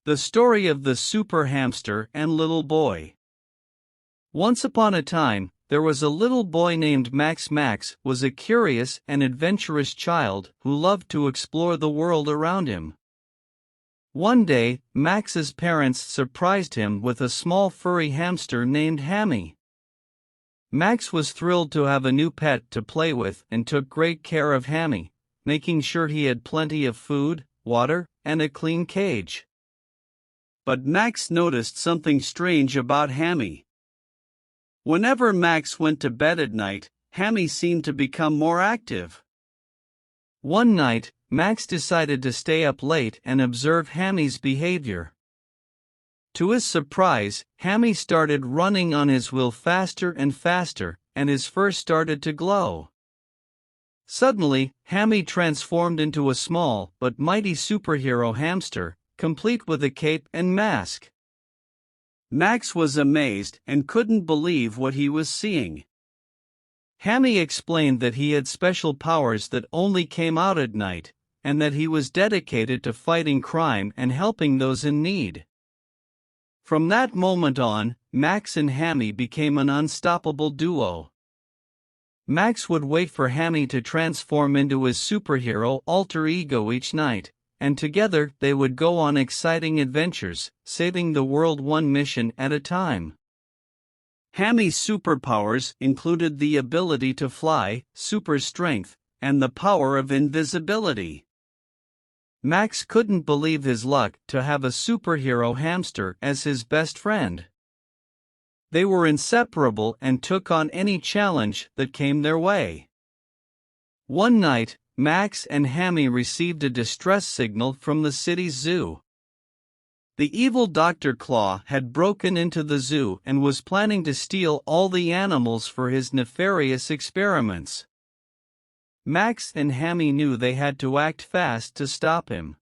The story of the super hamster and little boy. Once upon a time, there was a little boy named Max. Max was a curious and adventurous child who loved to explore the world around him. One day, Max's parents surprised him with a small furry hamster named Hammy. Max was thrilled to have a new pet to play with and took great care of Hammy, making sure he had plenty of food, water, and a clean cage. But Max noticed something strange about Hammy. Whenever Max went to bed at night, Hammy seemed to become more active. One night, Max decided to stay up late and observe Hammy's behavior. To his surprise, Hammy started running on his wheel faster and faster, and his fur started to glow. Suddenly, Hammy transformed into a small but mighty superhero hamster, complete with a cape and mask. Max was amazed and couldn't believe what he was seeing. Hammy explained that he had special powers that only came out at night, and that he was dedicated to fighting crime and helping those in need. From that moment on, Max and Hammy became an unstoppable duo. Max would wait for Hammy to transform into his superhero alter ego each night, and together they would go on exciting adventures, saving the world one mission at a time. Hammy's superpowers included the ability to fly, super strength, and the power of invisibility. Max couldn't believe his luck to have a superhero hamster as his best friend. They were inseparable and took on any challenge that came their way. One night, Max and Hammy received a distress signal from the city's zoo. The evil Dr. Claw had broken into the zoo and was planning to steal all the animals for his nefarious experiments. Max and Hammy knew they had to act fast to stop him.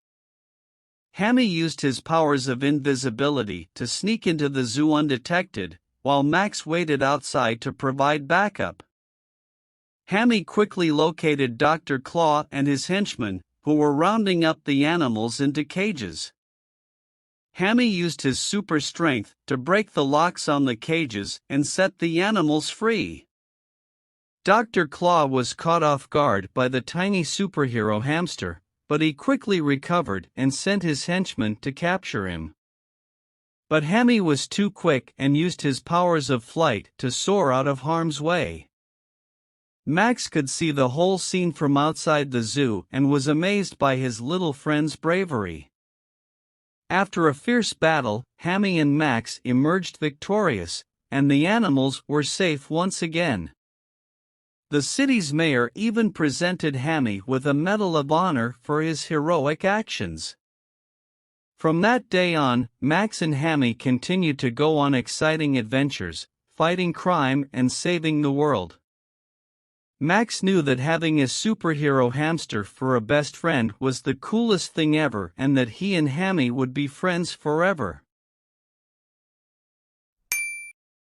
Hammy used his powers of invisibility to sneak into the zoo undetected, while Max waited outside to provide backup. Hammy quickly located Dr. Claw and his henchmen, who were rounding up the animals into cages. Hammy used his super strength to break the locks on the cages and set the animals free. Dr. Claw was caught off guard by the tiny superhero hamster, but he quickly recovered and sent his henchmen to capture him. But Hammy was too quick and used his powers of flight to soar out of harm's way. Max could see the whole scene from outside the zoo and was amazed by his little friend's bravery. After a fierce battle, Hammy and Max emerged victorious, and the animals were safe once again. The city's mayor even presented Hammy with a Medal of Honor for his heroic actions. From that day on, Max and Hammy continued to go on exciting adventures, fighting crime and saving the world. Max knew that having a superhero hamster for a best friend was the coolest thing ever and that he and Hammy would be friends forever.